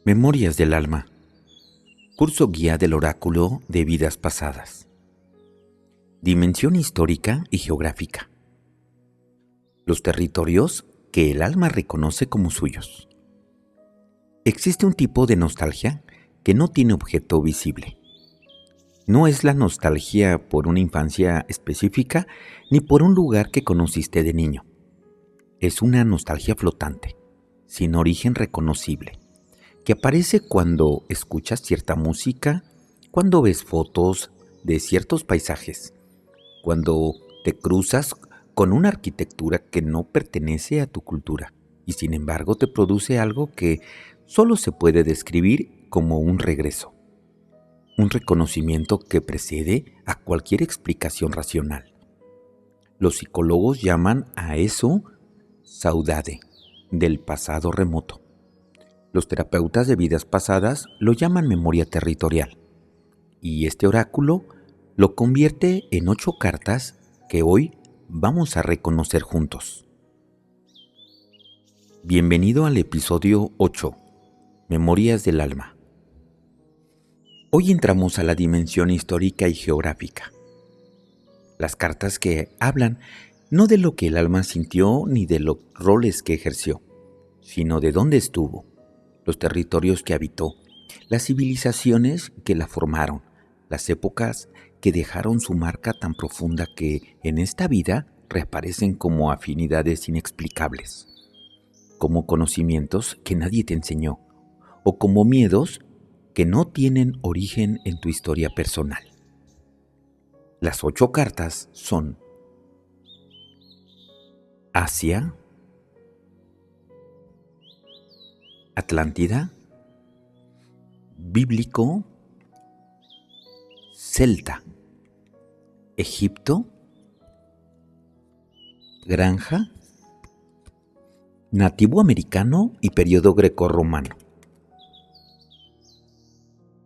Memorias del alma. Curso guía del oráculo de vidas pasadas. Dimensión histórica y geográfica. Los territorios que el alma reconoce como suyos. Existe un tipo de nostalgia que no tiene objeto visible. No es la nostalgia por una infancia específica ni por un lugar que conociste de niño. Es una nostalgia flotante, sin origen reconocible, que aparece cuando escuchas cierta música, cuando ves fotos de ciertos paisajes, cuando te cruzas con una arquitectura que no pertenece a tu cultura y sin embargo te produce algo que solo se puede describir como un regreso, un reconocimiento que precede a cualquier explicación racional. Los psicólogos llaman a eso saudade del pasado remoto. Los terapeutas de vidas pasadas lo llaman memoria territorial, y este oráculo lo convierte en 8 cartas que hoy vamos a reconocer juntos. Bienvenido al episodio 8, Memorias del Alma. Hoy entramos a la dimensión histórica y geográfica. Las cartas que hablan no de lo que el alma sintió ni de los roles que ejerció, sino de dónde estuvo, los territorios que habitó, las civilizaciones que la formaron, las épocas que dejaron su marca tan profunda que en esta vida reaparecen como afinidades inexplicables, como conocimientos que nadie te enseñó, o como miedos que no tienen origen en tu historia personal. Las 8 cartas son Asia, Atlántida, Bíblico, Celta, Egipto, Granja, Nativo americano y periodo grecorromano.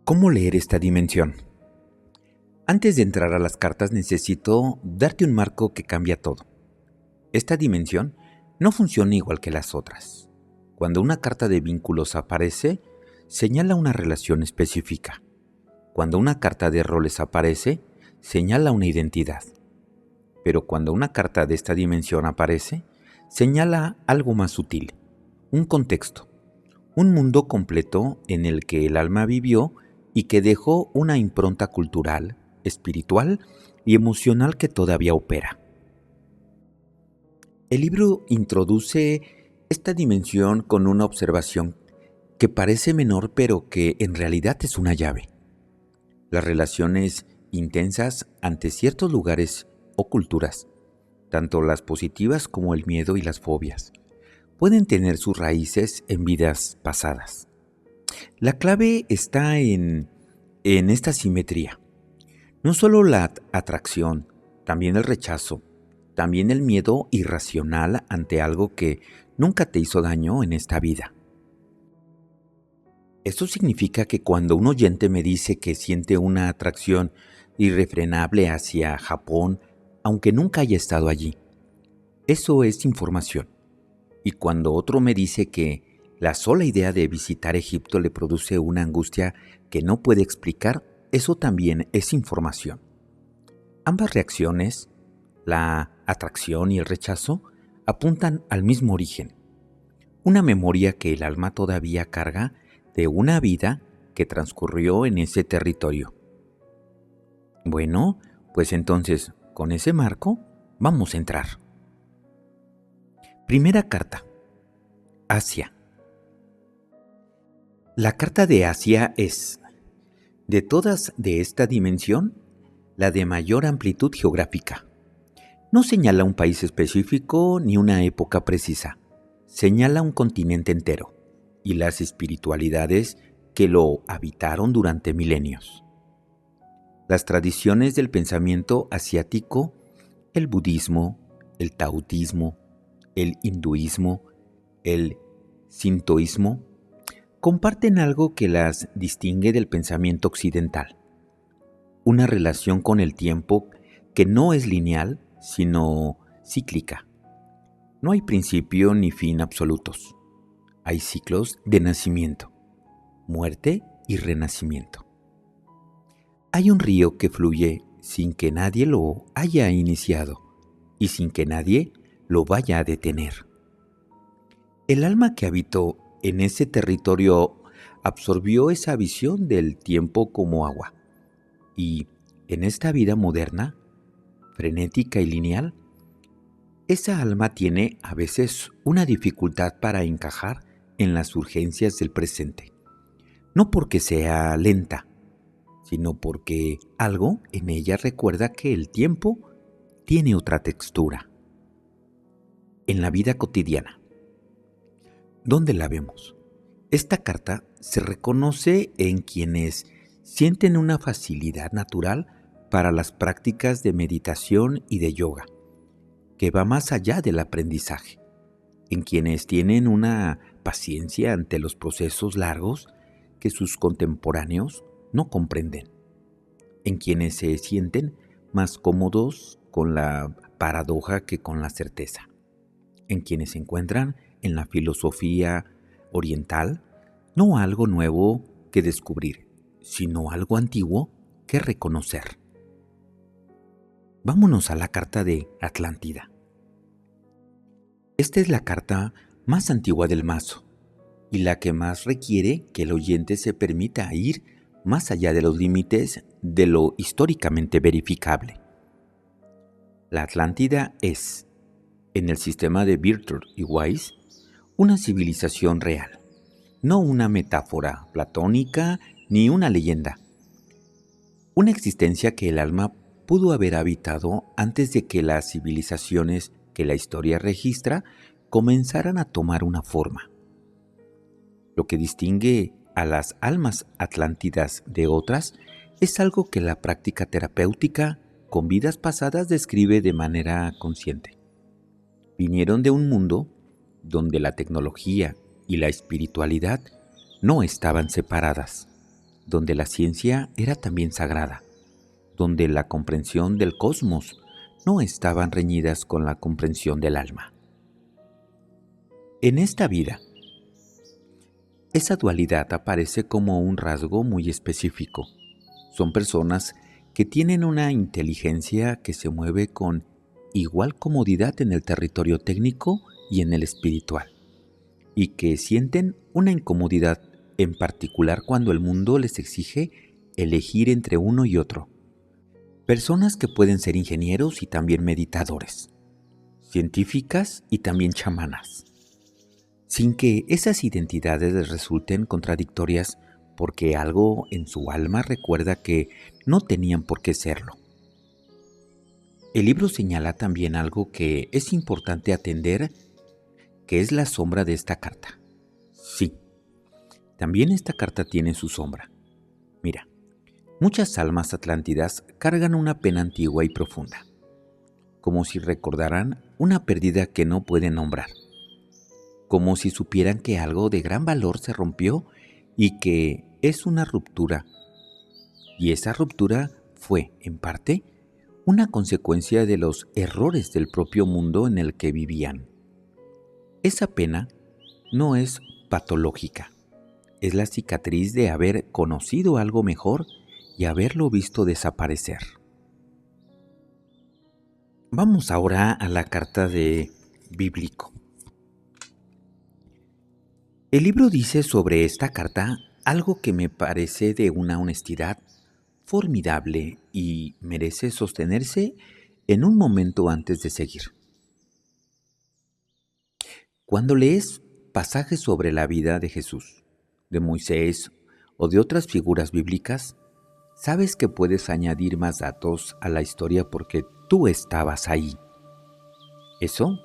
¿Cómo leer esta dimensión? Antes de entrar a las cartas necesito darte un marco que cambia todo. Esta dimensión no funciona igual que las otras. Cuando una carta de vínculos aparece, señala una relación específica. Cuando una carta de roles aparece, señala una identidad. Pero cuando una carta de esta dimensión aparece, señala algo más sutil, un contexto, un mundo completo en el que el alma vivió y que dejó una impronta cultural, espiritual y emocional que todavía opera. El libro introduce esta dimensión con una observación que parece menor pero que en realidad es una llave. Las relaciones intensas ante ciertos lugares o culturas, tanto las positivas como el miedo y las fobias, pueden tener sus raíces en vidas pasadas. La clave está en esta simetría. No solo la atracción, también el rechazo, también el miedo irracional ante algo que nunca te hizo daño en esta vida. Esto significa que cuando un oyente me dice que siente una atracción irrefrenable hacia Japón, aunque nunca haya estado allí, eso es información. Y cuando otro me dice que la sola idea de visitar Egipto le produce una angustia que no puede explicar, eso también es información. Ambas reacciones, la atracción y el rechazo, apuntan al mismo origen, una memoria que el alma todavía carga de una vida que transcurrió en ese territorio. Bueno, pues entonces, con ese marco, vamos a entrar. Primera carta, Asia. La carta de Asia es, de todas de esta dimensión, la de mayor amplitud geográfica. No señala un país específico ni una época precisa, señala un continente entero y las espiritualidades que lo habitaron durante milenios. Las tradiciones del pensamiento asiático, el budismo, el taoísmo, el hinduismo, el sintoísmo, comparten algo que las distingue del pensamiento occidental, una relación con el tiempo que no es lineal, sino cíclica. No hay principio ni fin absolutos. Hay ciclos de nacimiento. muerte y renacimiento. Hay un río que fluye sin que nadie lo haya iniciado y sin que nadie lo vaya a detener. El alma que habitó en ese territorio absorbió esa visión del tiempo como agua y en esta vida moderna, frenética y lineal, esa alma tiene a veces una dificultad para encajar en las urgencias del presente. No porque sea lenta, sino porque algo en ella recuerda que el tiempo tiene otra textura. En la vida cotidiana, ¿dónde la vemos? Esta carta se reconoce en quienes sienten una facilidad natural para las prácticas de meditación y de yoga, que va más allá del aprendizaje, en quienes tienen una paciencia ante los procesos largos que sus contemporáneos no comprenden, en quienes se sienten más cómodos con la paradoja que con la certeza, en quienes se encuentran en la filosofía oriental no algo nuevo que descubrir, sino algo antiguo que reconocer. Vámonos a la carta de Atlántida. Esta es la carta más antigua del mazo y la que más requiere que el oyente se permita ir más allá de los límites de lo históricamente verificable. La Atlántida es, en el sistema de Virchow y Weiss, una civilización real, no una metáfora platónica ni una leyenda. Una existencia que el alma pudo haber habitado antes de que las civilizaciones que la historia registra comenzaran a tomar una forma. Lo que distingue a las almas atlántidas de otras es algo que la práctica terapéutica con vidas pasadas describe de manera consciente. Vinieron de un mundo donde la tecnología y la espiritualidad no estaban separadas, donde la ciencia era también sagrada, donde la comprensión del cosmos no estaban reñidas con la comprensión del alma. En esta vida, esa dualidad aparece como un rasgo muy específico. Son personas que tienen una inteligencia que se mueve con igual comodidad en el territorio técnico y en el espiritual, y que sienten una incomodidad en particular cuando el mundo les exige elegir entre uno y otro. Personas que pueden ser ingenieros y también meditadores, científicas y también chamanas, sin que esas identidades les resulten contradictorias porque algo en su alma recuerda que no tenían por qué serlo. El libro señala también algo que es importante atender, que es la sombra de esta carta. Sí, también esta carta tiene su sombra. Mira, muchas almas atlántidas cargan una pena antigua y profunda, como si recordaran una pérdida que no pueden nombrar, como si supieran que algo de gran valor se rompió y que es una ruptura. Y esa ruptura fue, en parte, una consecuencia de los errores del propio mundo en el que vivían. Esa pena no es patológica, es la cicatriz de haber conocido algo mejor y haberlo visto desaparecer. Vamos ahora a la carta de Bíblico. El libro dice sobre esta carta algo que me parece de una honestidad formidable y merece sostenerse en un momento antes de seguir. Cuando lees pasajes sobre la vida de Jesús, de Moisés o de otras figuras bíblicas, sabes que puedes añadir más datos a la historia porque tú estabas ahí. Eso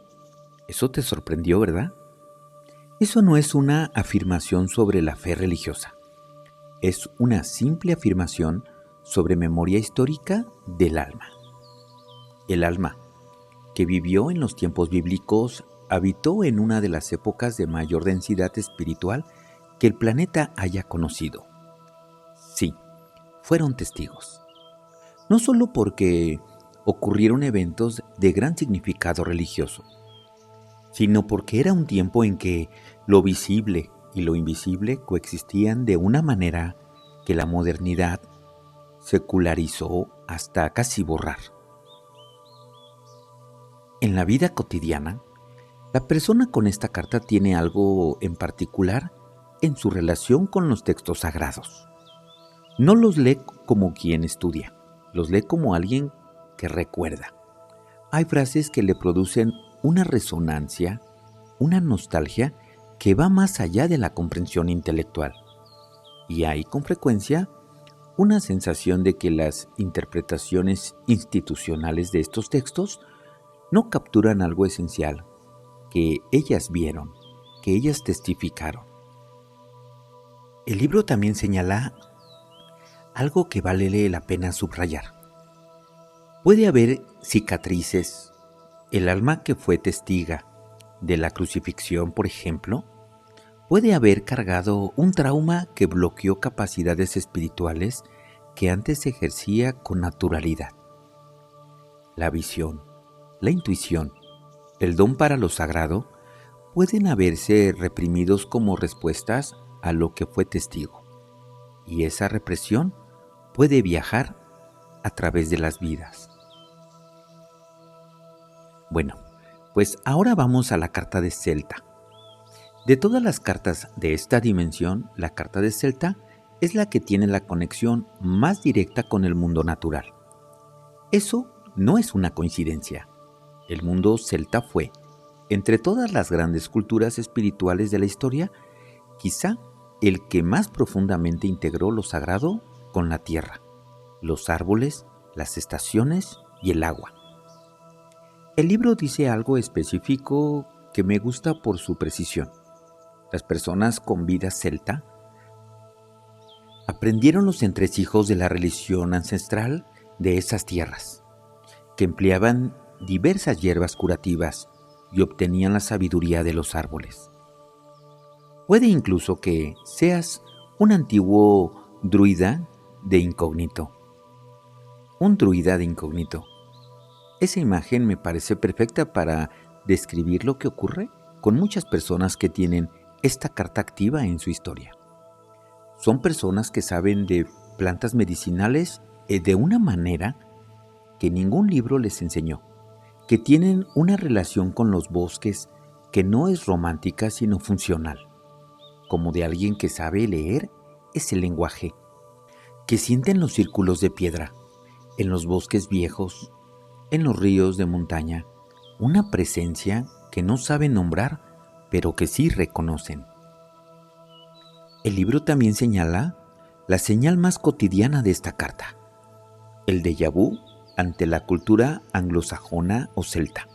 te sorprendió, ¿verdad? Eso no es una afirmación sobre la fe religiosa. Es una simple afirmación sobre memoria histórica del alma. El alma, que vivió en los tiempos bíblicos, habitó en una de las épocas de mayor densidad espiritual que el planeta haya conocido. Sí, fueron testigos. No solo porque ocurrieron eventos de gran significado religioso, sino porque era un tiempo en que lo visible y lo invisible coexistían de una manera que la modernidad secularizó hasta casi borrar. En la vida cotidiana, la persona con esta carta tiene algo en particular en su relación con los textos sagrados. No los lee como quien estudia, los lee como alguien que recuerda. Hay frases que le producen una resonancia, una nostalgia que va más allá de la comprensión intelectual. Y hay, con frecuencia, una sensación de que las interpretaciones institucionales de estos textos no capturan algo esencial que ellas vieron, que ellas testificaron. El libro también señala algo que vale la pena subrayar. Puede haber cicatrices. El alma que fue testiga de la crucifixión, por ejemplo, puede haber cargado un trauma que bloqueó capacidades espirituales que antes ejercía con naturalidad. La visión, la intuición, el don para lo sagrado pueden haberse reprimidos como respuestas a lo que fue testigo. Y esa represión puede viajar a través de las vidas. Bueno, pues ahora vamos a la carta de Celta. De todas las cartas de esta dimensión, la carta de Celta es la que tiene la conexión más directa con el mundo natural. Eso no es una coincidencia. El mundo celta fue, entre todas las grandes culturas espirituales de la historia, quizá el que más profundamente integró lo sagrado con la tierra, los árboles, las estaciones y el agua. El libro dice algo específico que me gusta por su precisión. Las personas con vida celta aprendieron los entresijos de la religión ancestral de esas tierras, que empleaban diversas hierbas curativas y obtenían la sabiduría de los árboles. Puede incluso que seas un antiguo druida de incógnito. Un druida de incógnito. Esa imagen me parece perfecta para describir lo que ocurre con muchas personas que tienen esta carta activa en su historia. Son personas que saben de plantas medicinales de una manera que ningún libro les enseñó, que tienen una relación con los bosques que no es romántica sino funcional, como de alguien que sabe leer ese lenguaje, que sienten los círculos de piedra, en los bosques viejos, en los ríos de montaña, una presencia que no saben nombrar, pero que sí reconocen. El libro también señala la señal más cotidiana de esta carta, el déjà vu ante la cultura anglosajona o celta.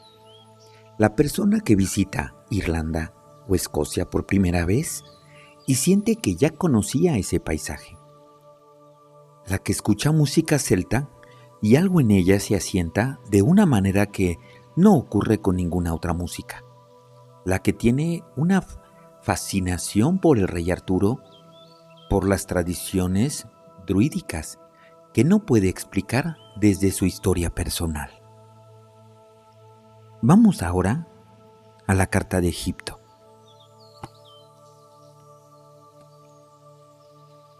La persona que visita Irlanda o Escocia por primera vez y siente que ya conocía ese paisaje. La que escucha música celta y algo en ella se asienta de una manera que no ocurre con ninguna otra música. La que tiene una fascinación por el rey Arturo, por las tradiciones druídicas que no puede explicar desde su historia personal. Vamos ahora a la carta de Egipto.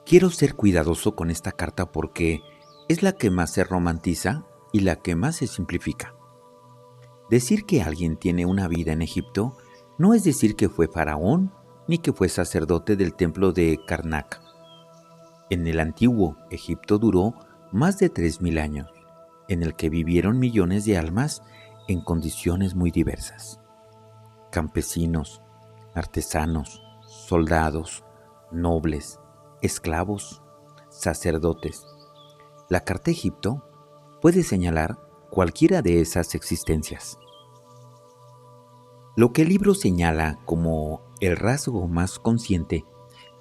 Quiero ser cuidadoso con esta carta porque es la que más se romantiza y la que más se simplifica. Decir que alguien tiene una vida en Egipto no es decir que fue faraón ni que fue sacerdote del templo de Karnak. En el antiguo Egipto duró más de 3000 años, en el que vivieron millones de almas en condiciones muy diversas. Campesinos, artesanos, soldados, nobles, esclavos, sacerdotes. La carta Egipto puede señalar cualquiera de esas existencias. Lo que el libro señala como el rasgo más consciente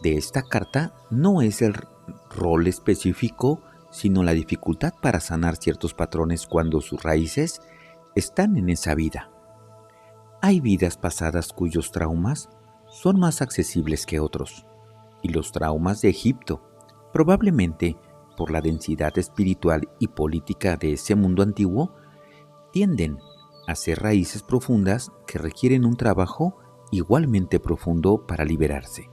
de esta carta no es el rol específico, sino la dificultad para sanar ciertos patrones cuando sus raíces están en esa vida. Hay vidas pasadas cuyos traumas son más accesibles que otros, y los traumas de Egipto, probablemente por la densidad espiritual y política de ese mundo antiguo, tienden a ser raíces profundas que requieren un trabajo igualmente profundo para liberarse.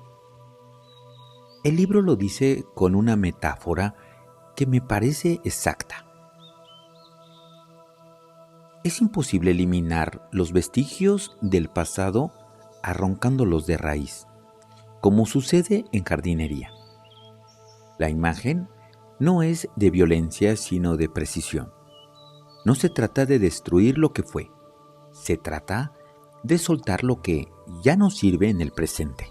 El libro lo dice con una metáfora que me parece exacta. Es imposible eliminar los vestigios del pasado arrancándolos de raíz, como sucede en jardinería. La imagen no es de violencia, sino de precisión. No se trata de destruir lo que fue, se trata de soltar lo que ya no sirve en el presente.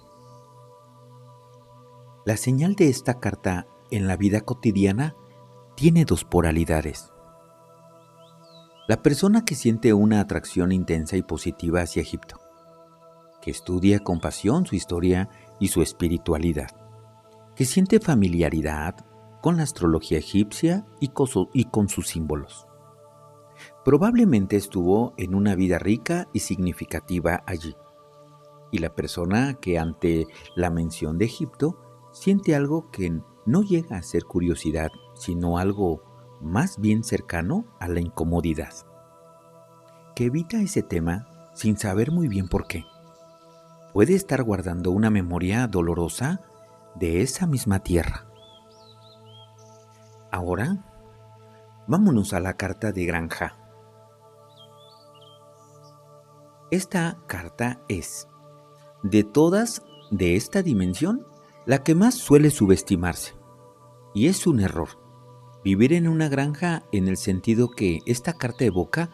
La señal de esta carta en la vida cotidiana tiene dos polaridades. La persona que siente una atracción intensa y positiva hacia Egipto, que estudia con pasión su historia y su espiritualidad, que siente familiaridad con la astrología egipcia y con sus símbolos. Probablemente estuvo en una vida rica y significativa allí. Y la persona que ante la mención de Egipto siente algo que no llega a ser curiosidad, sino algo más bien cercano a la incomodidad, que evita ese tema sin saber muy bien por qué. Puede estar guardando una memoria dolorosa de esa misma tierra. Ahora, vámonos a la carta de Granja. Esta carta es, de todas de esta dimensión, la que más suele subestimarse. Y es un error. Vivir en una granja, en el sentido que esta carta evoca,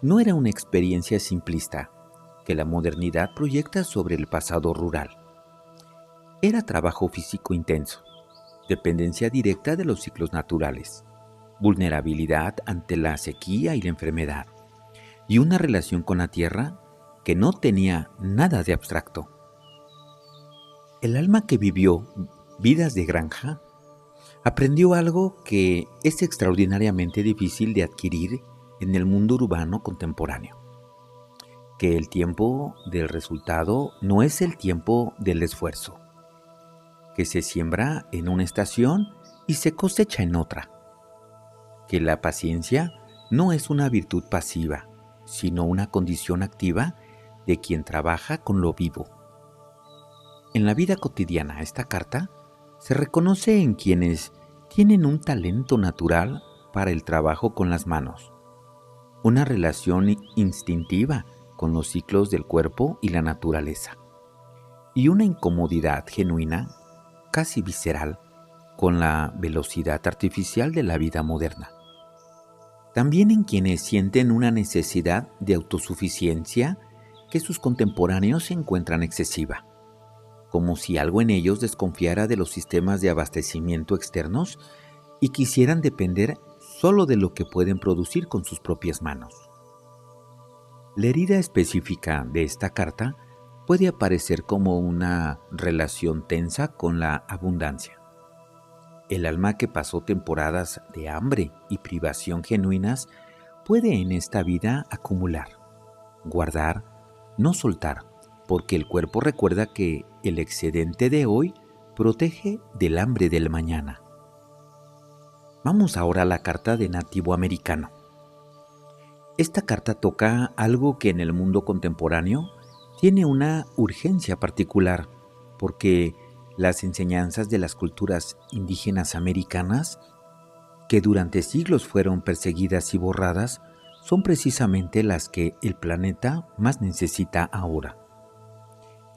no era una experiencia simplista que la modernidad proyecta sobre el pasado rural. Era trabajo físico intenso, dependencia directa de los ciclos naturales, vulnerabilidad ante la sequía y la enfermedad, y una relación con la tierra que no tenía nada de abstracto. El alma que vivió vidas de granja aprendió algo que es extraordinariamente difícil de adquirir en el mundo urbano contemporáneo, que el tiempo del resultado no es el tiempo del esfuerzo, que se siembra en una estación y se cosecha en otra, que la paciencia no es una virtud pasiva, sino una condición activa de quien trabaja con lo vivo. En la vida cotidiana, esta carta se reconoce en quienes tienen un talento natural para el trabajo con las manos, una relación instintiva con los ciclos del cuerpo y la naturaleza, y una incomodidad genuina, casi visceral, con la velocidad artificial de la vida moderna. También en quienes sienten una necesidad de autosuficiencia que sus contemporáneos encuentran excesiva, como si algo en ellos desconfiara de los sistemas de abastecimiento externos y quisieran depender solo de lo que pueden producir con sus propias manos. La herida específica de esta carta puede aparecer como una relación tensa con la abundancia. El alma que pasó temporadas de hambre y privación genuinas puede en esta vida acumular, guardar, no soltar, porque el cuerpo recuerda que el excedente de hoy protege del hambre del mañana. Vamos ahora a la carta de nativo americano. Esta carta toca algo que en el mundo contemporáneo tiene una urgencia particular, porque las enseñanzas de las culturas indígenas americanas, que durante siglos fueron perseguidas y borradas, son precisamente las que el planeta más necesita ahora.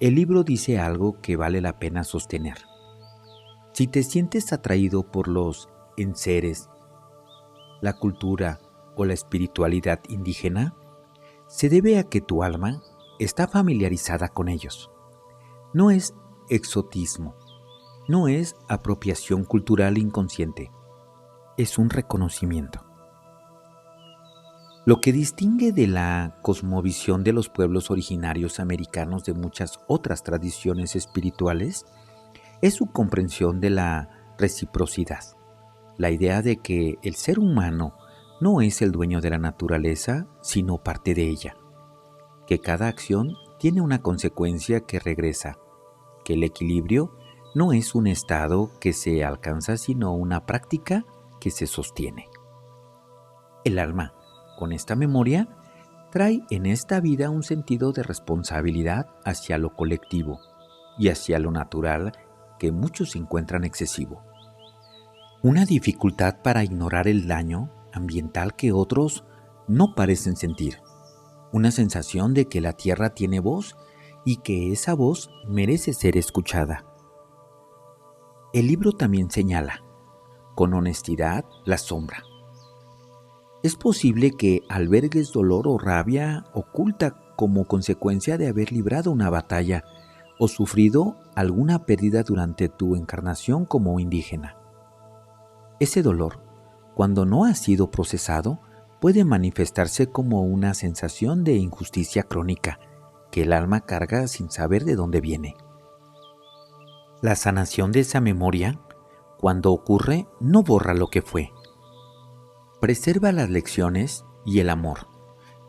El libro dice algo que vale la pena sostener. Si te sientes atraído por los enseres, la cultura o la espiritualidad indígena, se debe a que tu alma está familiarizada con ellos. No es exotismo, no es apropiación cultural inconsciente, es un reconocimiento. Lo que distingue de la cosmovisión de los pueblos originarios americanos de muchas otras tradiciones espirituales es su comprensión de la reciprocidad, la idea de que el ser humano no es el dueño de la naturaleza, sino parte de ella, que cada acción tiene una consecuencia que regresa, que el equilibrio no es un estado que se alcanza, sino una práctica que se sostiene. El alma, con esta memoria, trae en esta vida un sentido de responsabilidad hacia lo colectivo y hacia lo natural que muchos encuentran excesivo. Una dificultad para ignorar el daño ambiental que otros no parecen sentir. Una sensación de que la tierra tiene voz y que esa voz merece ser escuchada. El libro también señala, con honestidad, la sombra. Es posible que albergues dolor o rabia oculta como consecuencia de haber librado una batalla o sufrido alguna pérdida durante tu encarnación como indígena. Ese dolor, cuando no ha sido procesado, puede manifestarse como una sensación de injusticia crónica que el alma carga sin saber de dónde viene. La sanación de esa memoria, cuando ocurre, no borra lo que fue. Preserva las lecciones y el amor,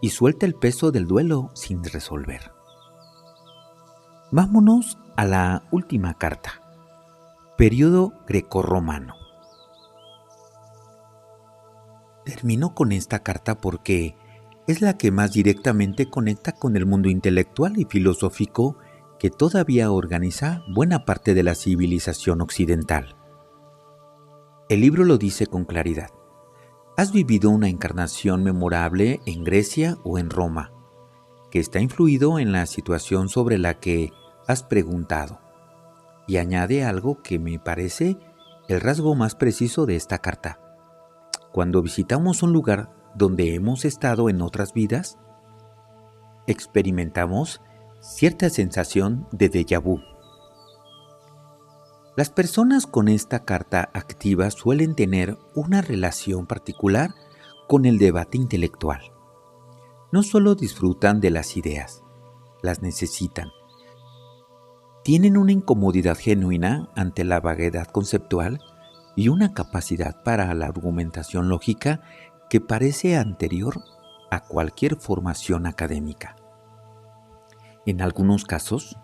y suelta el peso del duelo sin resolver. Vámonos a la última carta. Periodo grecorromano. Termino con esta carta porque es la que más directamente conecta con el mundo intelectual y filosófico que todavía organiza buena parte de la civilización occidental. El libro lo dice con claridad. Has vivido una encarnación memorable en Grecia o en Roma, que está influido en la situación sobre la que has preguntado. Y añade algo que me parece el rasgo más preciso de esta carta. Cuando visitamos un lugar donde hemos estado en otras vidas, experimentamos cierta sensación de déjà vu. Las personas con esta carta activa suelen tener una relación particular con el debate intelectual. No solo disfrutan de las ideas, las necesitan. Tienen una incomodidad genuina ante la vaguedad conceptual y una capacidad para la argumentación lógica que parece anterior a cualquier formación académica. En algunos casos,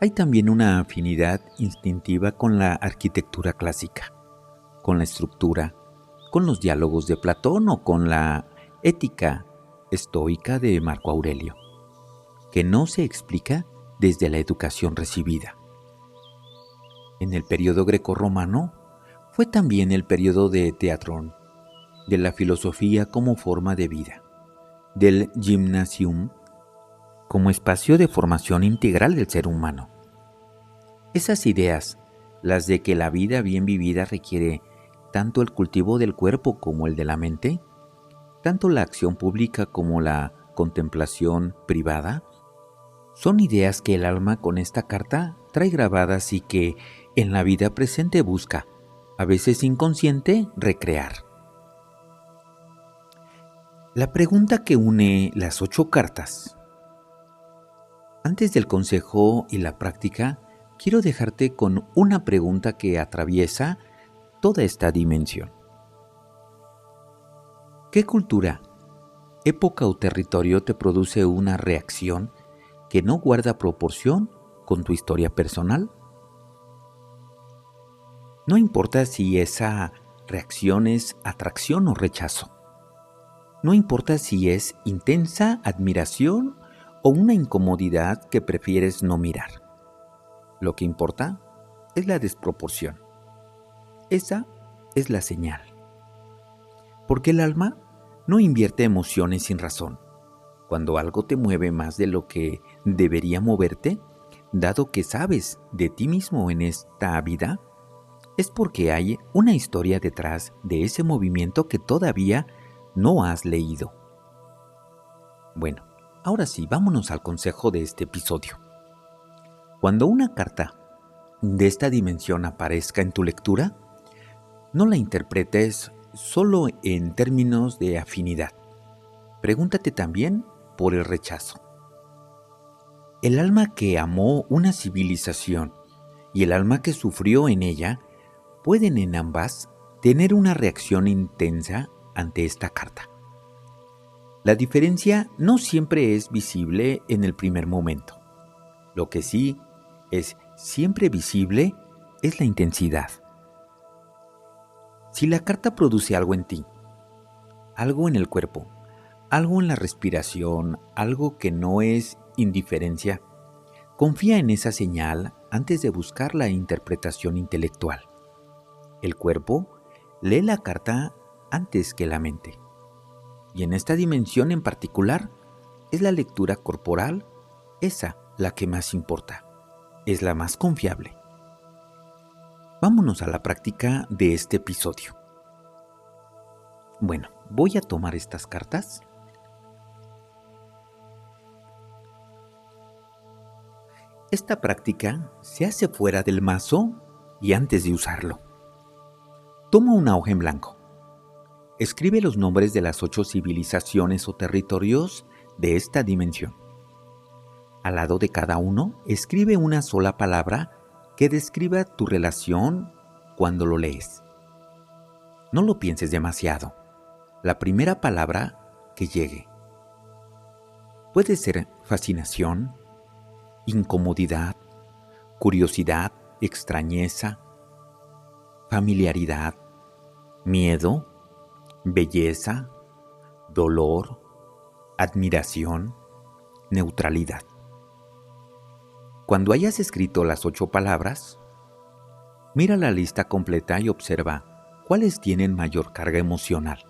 hay también una afinidad instintiva con la arquitectura clásica, con la estructura, con los diálogos de Platón o con la ética estoica de Marco Aurelio, que no se explica desde la educación recibida. En el periodo grecorromano, fue también el periodo de Teatrón, de la filosofía como forma de vida, del gymnasium como espacio de formación integral del ser humano. Esas ideas, las de que la vida bien vivida requiere tanto el cultivo del cuerpo como el de la mente, tanto la acción pública como la contemplación privada, son ideas que el alma con esta carta trae grabadas y que en la vida presente busca, a veces inconsciente, recrear. La pregunta que une las 8 cartas. Antes del consejo y la práctica, quiero dejarte con una pregunta que atraviesa toda esta dimensión. ¿Qué cultura, época o territorio te produce una reacción que no guarda proporción con tu historia personal? No importa si esa reacción es atracción o rechazo. No importa si es intensa admiración o una incomodidad que prefieres no mirar. Lo que importa es la desproporción. Esa es la señal. Porque el alma no invierte emociones sin razón. Cuando algo te mueve más de lo que debería moverte, dado que sabes de ti mismo en esta vida, es porque hay una historia detrás de ese movimiento que todavía no has leído. Bueno, ahora sí, vámonos al consejo de este episodio. Cuando una carta de esta dimensión aparezca en tu lectura, no la interpretes solo en términos de afinidad. Pregúntate también por el rechazo. El alma que amó una civilización y el alma que sufrió en ella pueden en ambas tener una reacción intensa ante esta carta. La diferencia no siempre es visible en el primer momento. Lo que sí es siempre visible es la intensidad. Si la carta produce algo en ti, algo en el cuerpo, algo en la respiración, algo que no es indiferencia, confía en esa señal antes de buscar la interpretación intelectual. El cuerpo lee la carta antes que la mente. Y en esta dimensión en particular, es la lectura corporal, esa la que más importa, es la más confiable. Vámonos a la práctica de este episodio. Bueno, voy a tomar estas cartas. Esta práctica se hace fuera del mazo y antes de usarlo. Toma una hoja en blanco. Escribe los nombres de las 8 civilizaciones o territorios de esta dimensión. Al lado de cada uno, escribe una sola palabra que describa tu relación cuando lo lees. No lo pienses demasiado. La primera palabra que llegue. Puede ser fascinación, incomodidad, curiosidad, extrañeza, familiaridad, miedo, belleza, dolor, admiración, neutralidad. Cuando hayas escrito las 8 palabras, mira la lista completa y observa cuáles tienen mayor carga emocional,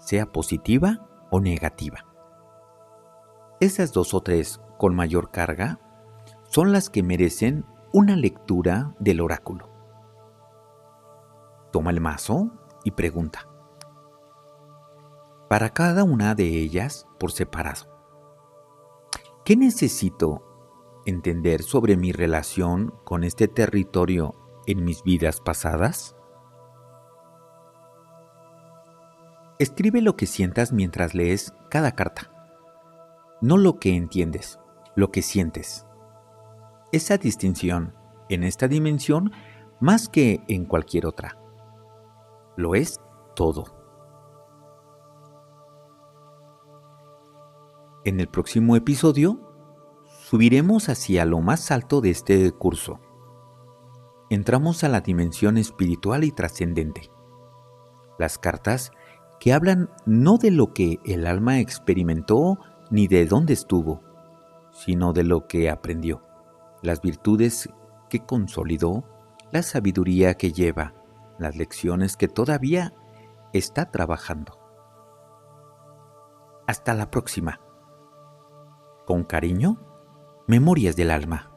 sea positiva o negativa. Esas 2 o 3 con mayor carga son las que merecen una lectura del oráculo. Toma el mazo y pregunta. Para cada una de ellas por separado. ¿Qué necesito entender sobre mi relación con este territorio en mis vidas pasadas? Escribe lo que sientas mientras lees cada carta. No lo que entiendes, lo que sientes. Esa distinción en esta dimensión, más que en cualquier otra, lo es todo. En el próximo episodio, subiremos hacia lo más alto de este curso. Entramos a la dimensión espiritual y trascendente. Las cartas que hablan no de lo que el alma experimentó ni de dónde estuvo, sino de lo que aprendió, las virtudes que consolidó, la sabiduría que lleva, las lecciones que todavía está trabajando. Hasta la próxima. Con cariño, Memorias del Alma.